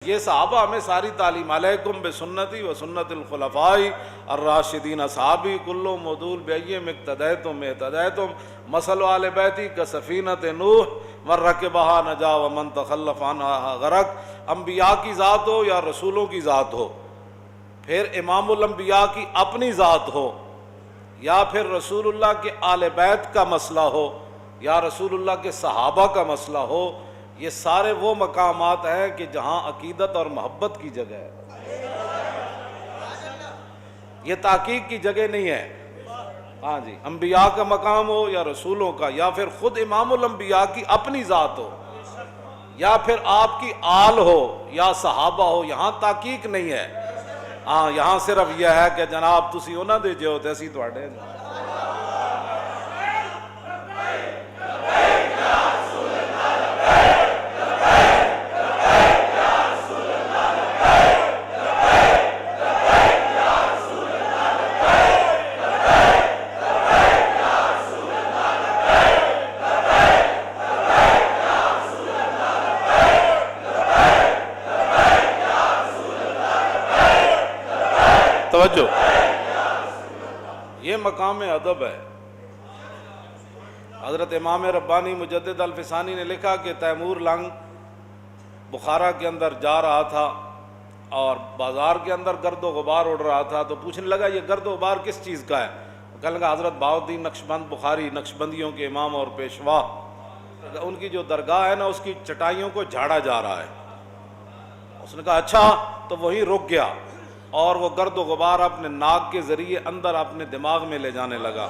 یہ صحابہ ہمیں ساری تعلیم، علیکم بسنتی و سنت الخلفاء الراشدین اصحابی کلو مدول بیم اقتدیتم اہتدیتم مثل آل بیتی کسفینۃ نوح من رکبہا نجا ومن تخلف عنہا غرق۔ انبیاء کی ذات ہو یا رسولوں کی ذات ہو، پھر امام الانبیاء کی اپنی ذات ہو، یا پھر رسول اللہ کے آل بیت کا مسئلہ ہو، یا رسول اللہ کے صحابہ کا مسئلہ ہو، یہ سارے وہ مقامات ہیں کہ جہاں عقیدت اور محبت کی جگہ ہے، یہ تحقیق کی جگہ نہیں ہے۔ ہاں جی، انبیاء کا مقام ہو یا رسولوں کا، یا پھر خود امام الانبیاء کی اپنی ذات ہو، یا پھر آپ کی آل ہو یا صحابہ ہو، یہاں تحقیق نہیں ہے۔ ہاں، یہاں صرف یہ ہے کہ جناب تسی انہاں دے جو تے اسی تواڈے۔ توجہ، یہ مقام ادب ہے۔ حضرت امام ربانی مجدد الفسانی نے لکھا کہ تیمور لنگ بخارا کے اندر جا رہا تھا اور بازار کے اندر گرد و غبار اڑ رہا تھا، تو پوچھنے لگا یہ گرد و غبار کس چیز کا ہے؟ کہنے لگا حضرت بہاؤالدین نقشبند بخاری، نقشبندیوں کے امام اور پیشوا، ان کی جو درگاہ ہے نا اس کی چٹائیوں کو جھاڑا جا رہا ہے۔ اس نے کہا اچھا، تو وہی رک گیا اور وہ گرد و غبار اپنے ناک کے ذریعے اندر اپنے دماغ میں لے جانے لگا۔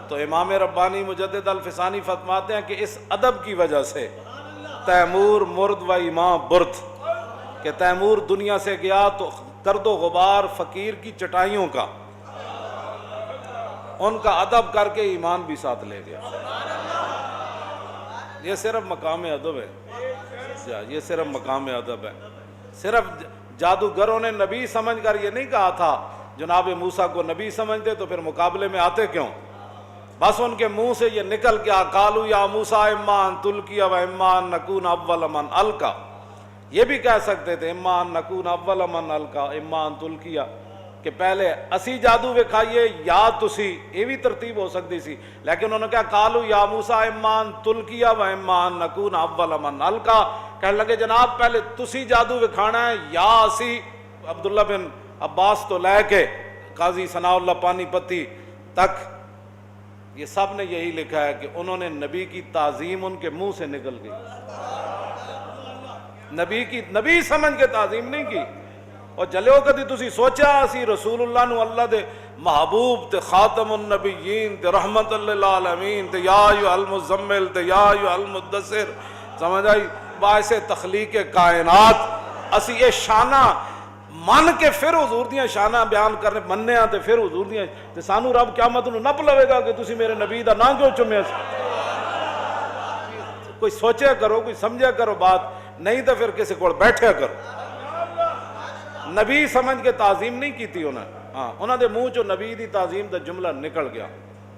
تو امام ربانی مجدد الفسانی فرماتے ہیں کہ اس ادب کی وجہ سے تیمور مرد و امام برد، کہ تیمور دنیا سے گیا تو گرد و غبار فقیر کی چٹائیوں کا، ان کا ادب کر کے ایمان بھی ساتھ لے گیا۔ یہ صرف مقام ادب ہے، یہ صرف مقام ادب ہے۔ صرف جادوگروں نے نبی سمجھ کر یہ نہیں کہا تھا جناب موسیٰ کو نبی سمجھتے تو پھر مقابلے میں آتے کیوں؟ بس ان کے منہ سے یہ نکل گیا، قالوا یا موسیٰ اما ان تلقی و اما ان نکون اول من القی۔ یہ بھی کہہ سکتے تھے اما ان نکون اول من القی اما ان تلقی، کہ پہلے اسی جادو وکھائیے یا تسی، یہ بھی ترتیب ہو سکتی سی، لیکن انہوں نے کہا قالوا یا موسیٰ اما ان تلقی و اما ان نکون اول من القی۔ کہنے لگے جناب پہلے تسی جادو وکھانا ہے یا اسی۔ عبداللہ بن عباس تو لے کے قاضی ثناء اللہ پانی پتی تک یہ سب نے یہی لکھا ہے کہ انہوں نے نبی کی تعظیم ان کے منہ سے نکل گئی، نبی سمجھ کے تعظیم نہیں کی۔ اور جلو کدی تسی سوچا اسی رسول اللہ نو اللہ دے محبوب تے خاتم النبیین تے رحمت للعالمین تے یا ایھا المزمل تے یا ایھا المدثر، سمجھ آئی؟ باعث تخلیق کائنات اسی یہ شانہ من کے پھر حضور دیاں شانہ بیان کرنے مننے ہاں تے پھر حضور دیاں تے سانو رب قیامت نو نپ لوے گا کہ تسی میرے نبی دا نام کیوں چومیا سی؟ کوئی سوچیا کرو، کوئی سمجھا کرو بات، نہیں تو پھر کسی کو بیٹھیا کرو۔ نبی سمجھ کے تعظیم نہیں کیتی ہاں انہاں دے منہ چو نبی دی تعظیم دا جملہ نکل گیا،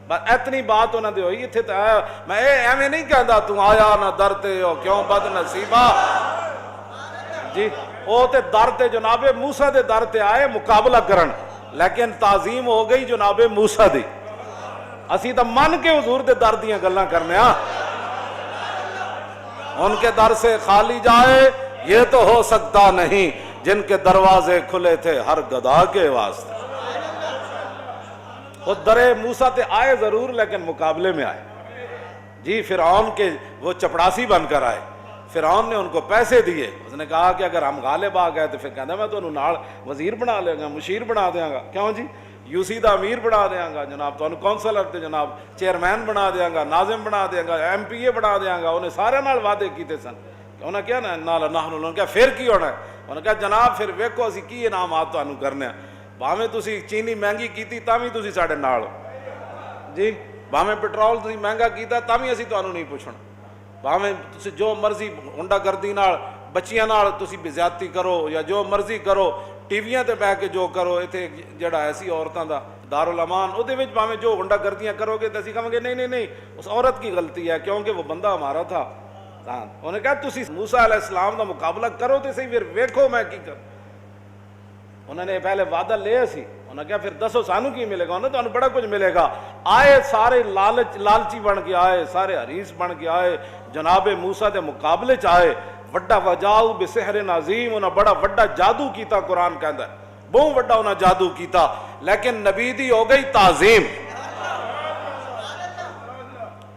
بس اتنی بات انہاں دے ہوئی۔ اتھے تے آیا میں ایویں نہیں کہندا تو آیا نہ در تے ہو کیوں بد نصیبہ، جی او تے در تے جناب موسیٰ دے در تے آئے مقابلہ کرن، لیکن تعظیم ہو گئی جناب موسیٰ دی۔ اسی تا من کے حضور دے در دیاں گلاں کرنے ہاں، ان کے در سے خالی جائے یہ تو ہو سکتا نہیں، جن کے دروازے کھلے تھے ہر گدھا کے واسطے۔ وہ در موسیٰ تے آئے ضرور لیکن مقابلے میں آئے، جی فرعون کے وہ چپڑاسی بن کر آئے۔ فرعون نے ان کو پیسے دیے، اس نے کہا کہ اگر ہم غالب آ گئے تو پھر کہنا میں تو انہوں نال وزیر بنا لے گا، مشیر بنا دیاں گا، کیوں جی یو سی دا امیر بنا دیاں گا، جناب تو انہوں کونسلر تے جناب چیئرمین بنا دیاں گا، ناظم بنا دیاں گا، ایم پی اے بنا دیاں گا۔ انہیں سارے نال وعدے کیتے سن، انہوں نے کیا نا نال نحن، انہوں نے کہا پھر کی ہونا ہے؟ انہوں نے کہا جناب پھر ویکھو اسی کی انعامات تانوں کرنے ہیں، بھاویں تسی چینی مہنگی کیتی تاویں تسی ساڈے نال، جی بھاویں پیٹرول تسی مہنگا کیتا تاویں اسی تانوں نہیں پوچھنا، بھاویں تسی جو مرضی ہنڈا گردی نال بچیاں نال تسی بے زیادتی کرو یا جو مرضی کرو، ٹی ویاں تے بہ کے جو کرو، اتنے جڑا ایسی عورتاں دا دارالامان وہ بھاویں جو ہنڈا گردیاں کرو گے تو اسی کہیں گے نہیں نہیں نہیں اس عورت کی غلطی ہے کیونکہ وہ بندہ ہمارا تھا، ਤਾਂ ਉਹਨੇ ਕਿਹਾ ਤੁਸੀਂ ਮੂਸਾ ਅਲੈਹਿਸਲਾਮ ਦਾ ਮੁਕਾਬਲਾ ਕਰੋ ਤੇ ਸਹੀ, ਫਿਰ ਵੇਖੋ ਮੈਂ ਕੀ ਕਰ। ਉਹਨਾਂ ਨੇ ਪਹਿਲੇ ਵਾਅਦਾ ਲਿਆ ਸੀ, ਉਹਨਾਂ ਕਿਹਾ ਫਿਰ ਦੱਸੋ ਸਾਨੂੰ ਕੀ ਮਿਲੇਗਾ। ਉਹਨਾਂ ਤੁਹਾਨੂੰ ਬੜਾ ਕੁਝ ਮਿਲੇਗਾ। ਆਏ ਸਾਰੇ ਲਾਲਚੀ ਬਣ ਕੇ ਆਏ, ਸਾਰੇ ਹਰੀਸ ਬਣ ਕੇ ਆਏ, ਜਨਾਬ ਮੂਸਾ ਦੇ ਮੁਕਾਬਲੇ ਚ ਆਏ। ਵੱਡਾ ਵਜਾਉ ਬਿਸਹਿਰ ਅਜ਼ੀਮ, ਉਹਨਾਂ ਬੜਾ ਵੱਡਾ ਜਾਦੂ ਕੀਤਾ, ਕੁਰਾਨ ਕਹਿੰਦਾ ਬਹੁਤ ਵੱਡਾ ਉਹਨਾਂ ਜਾਦੂ ਕੀਤਾ, ਲੇਕਿਨ ਨਬੀ ਦੀ ਹੋ ਗਈ ਤਾਜ਼ੀਮ।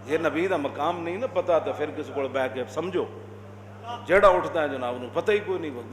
ਜੇ ਨਬੀ ਦਾ ਮਕਾਮ ਨਹੀਂ ਨਾ ਪਤਾ ਤਾਂ ਫਿਰ ਕਿਸੇ ਕੋਲ ਬਹਿ ਕੇ ਸਮਝੋ, ਜਿਹੜਾ ਉੱਠਦਾ ਹੈ ਜਨਾਬ ਨੂੰ ਪਤਾ ਹੀ ਕੋਈ ਨਹੀਂ।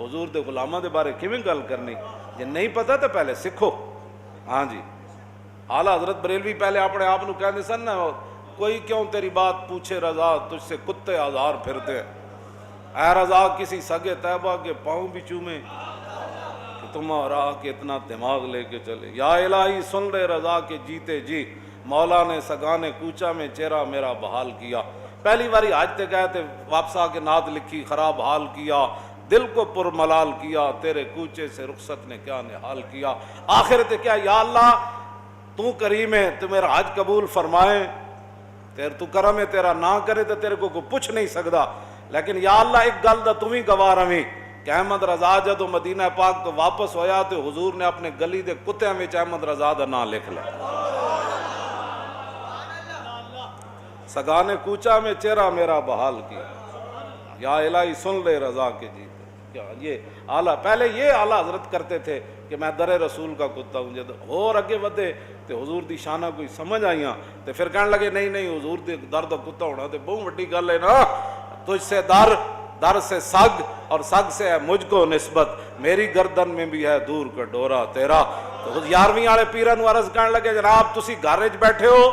ਹਜ਼ੂਰ ਦੇ ਗੁਲਾਮਾਂ ਦੇ ਬਾਰੇ ਕਿਵੇਂ ਗੱਲ ਕਰਨੀ, ਜੇ ਨਹੀਂ ਪਤਾ ਤਾਂ ਪਹਿਲੇ ਸਿੱਖੋ। ہاں جی اعلیٰ حضرت بریلوی پہلے اپنے آپ کو کہتے سن نا کوئی کیوں تیری بات پوچھے رضا تجھ سے کتے ہزار پھرتے ہیں، اے رضا کسی سگے طیبہ کے پاؤں بھی چومے کہ تمہارا کہ اتنا دماغ لے کے چلے، یا الہی سن لے رضا کے جیتے جی مولا نے سگانے کوچا میں چہرہ میرا بحال کیا۔ پہلی باری حج تے گئے تھے، واپس آ کے نعت لکھی، خراب حال کیا، دل کو پر ملال کیا، تیرے کوچے سے رخصت نے کیا نحال کیا۔ آخر تے کیا، یا اللہ تو کریم ہے، تو میرا حج قبول فرمائے، تو کرم ہے تیرا، نہ کرے تو تیرے کو کوئی پوچھ نہیں سکتا، لیکن یا اللہ ایک گل دا تمہیں گواہ رہی کہ احمد رضا جدو مدینہ پاک تو واپس ہویا تو حضور نے اپنے گلی دے کتےاں وچ احمد رضا دا نام لکھ لیا۔ سگانے کوچا میں چہرہ میرا بحال کیا، یا الہی سن لے رضا کے جی۔ یہ اعلیٰ پہلے یہ اعلیٰ حضرت کرتے تھے کہ میں در رسول کا کتا ہوں، جب اور اگے ودے تو حضور دی شانہ کوئی سمجھ آئیاں تو پھر کہنے لگے نہیں نہیں حضور دی در دا کتا ہونا تو بہت بڑی گل ہے نا، تجھ سے در سے سگ اور سگ سے ہے مجھ کو نسبت، میری گردن میں بھی ہے دور کا ڈورا تیرا۔ تو 11ویں والے پیرا نو عرض کرنے لگے جناب تسی گھر وچ بیٹھے ہو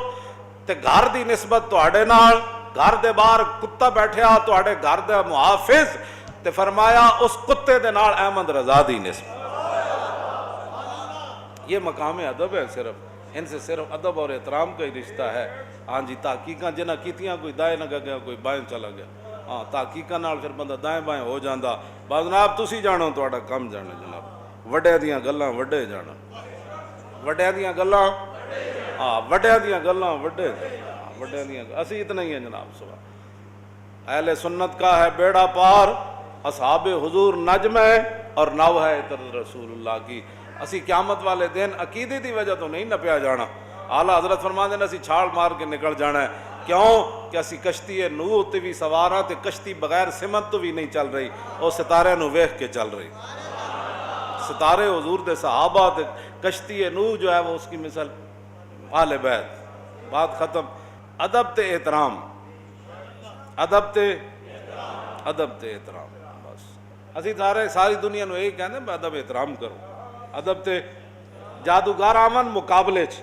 تے گھر دی نسبت تواڈے نال، گھر دے باہر کتا بیٹھیا تواڈے گھر دا محافظ، تے فرمایا اس کتے دے نال احمد رضا دی نسبت۔ یہ مقام ادب ہے، صرف ان سے صرف ادب اور احترام کا ہی رشتہ ہے۔ ہاں جی تحقیقاں جنہ کیتیاں کوئی دائیں نہ گیا کوئی بائیں چلا گیا، ہاں تحقیقاں نال پھر بندہ دائیں بائیں ہو جاندا۔ بعض جناب تسی جانو تہاڈا کم جانا، جناب وڈے دیاں گلاں وڈے جانا، وڈے دیاں گلاں ہاں وڈے دیاں گلاں وڈے، وڈے دیاں اسی اتنا ہی ہیں جناب۔ صبح اہل سنت کا ہے بیڑا پار، اصحاب حضور نجم ہے اور نو ہے عطر رسول اللہ کی۔ اسی قیامت والے دن عقیدے دی وجہ تو نہیں نپیا جانا، اعلیٰ حضرت فرماندے نے اسی چھال مار کے نکل جانا ہے، کیوں کہ اسی کشتی نوح تے بھی سوارا تے کشتی بغیر سمت تو بھی نہیں چل رہی، اور ستارے نو ویکھ کے چل رہی، ستارے حضور دے صحابہ تے کشتی نوح جو ہے وہ اس کی مثال آل بیت۔ بات ختم۔ ادب تے احترام، ادب تے احترام، بس اسی ساری دنیا نو یہی کہندے ہیں ادب احترام کرو۔ ادب تے جادوگر آون مقابلے چ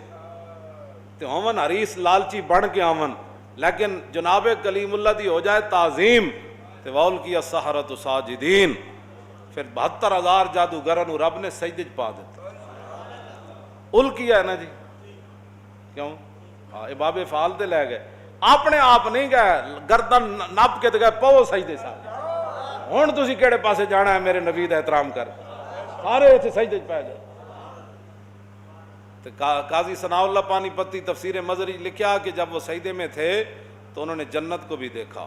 تے ہون حریص لالچی بن کے آون، لیکن جناب کلیم اللہ دی ہو جائے تعظیم تے وول کی السحرۃ ساجدین، پھر 72,000 جادوگراں نو رب نے سجدے چ پا دیتا۔ ال کیا ہے نا جی، کیوں باب فعال تے لے گئے، اپنے آپ نہیں گئے، گردن نپ کے تے گئے پاؤ سجدے سارے۔ ہن تسی کیڑے پاسے جانا ہے میرے نبی دا احترام کر، سارے اتنے سجدے چ پے جائے۔ قاضی ثناء اللہ پانی پتی تفسیر مظہری لکھا کہ جب وہ سجدے میں تھے تو انہوں نے جنت کو بھی دیکھا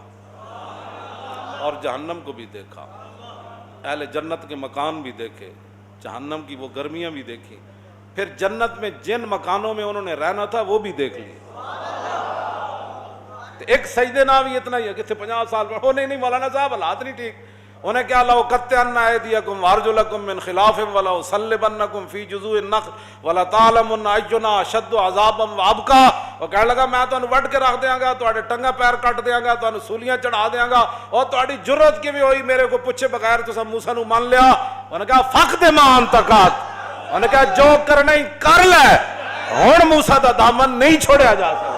اور جہنم کو بھی دیکھا، اہل جنت کے مکان بھی دیکھے، جہنم کی وہ گرمیاں بھی دیکھی، پھر جنت میں جن مکانوں میں انہوں نے رہنا تھا وہ بھی دیکھ لیے۔ ایک سجدے نہ بھی اتنا ہی ہے کہ 50 سال میں، نہیں مولانا صاحب حالات نہیں ٹھیک، انہیں کیا لَأُقَطِّعَنَّ أَيْدِيَكُمْ وَأَرْجُلَكُمْ مِنْ خِلَافٍ وَلَأُصَلِّبَنَّكُمْ فِي جُذُوعِ النَّخْلِ وَلَتَعْلَمُنَّ أَيُّنَا أَشَدُّ عَذَابًا وَأَبْقَىٰ۔ وہ کہنے لگا میں تمہیں وڈ کے رکھ دیاں گا، تہاڈے ٹنگا پیر کٹ دیاں گا، تمہیں سولیاں چڑھا دیاں گا، اور تہاڈی جرت کیویں ہوئی میرے کو پوچھے بغیر تساں موسیٰ نو مان لیا۔ انہوں نے کہا فَقْدِ مَا أَنْتَ قَادٍ، انہوں نے کہا جو کرنا ہی کر لے، ہن موسیٰ دا دامن نہیں چھوڑیا جا سکتا۔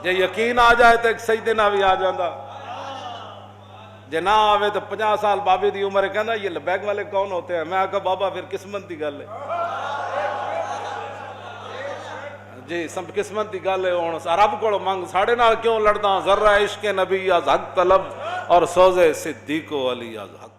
جے یقین آ جائے تو ایک سجدے نہ بھی آ جاندہ، جے نہ آوے تو 50 سال بابے دی عمر کہنا یہ لبیک والے کون ہوتے ہیں؟ میں کہا بابا پھر قسمت دی گل ہے جی، سب قسمت دی گل ہے، ہن رب کولوں منگ، ساڈے نال کیوں لڑدا؟ ذرہ عشق نبی از حق طلب اور سوزے صدیق و علی از حق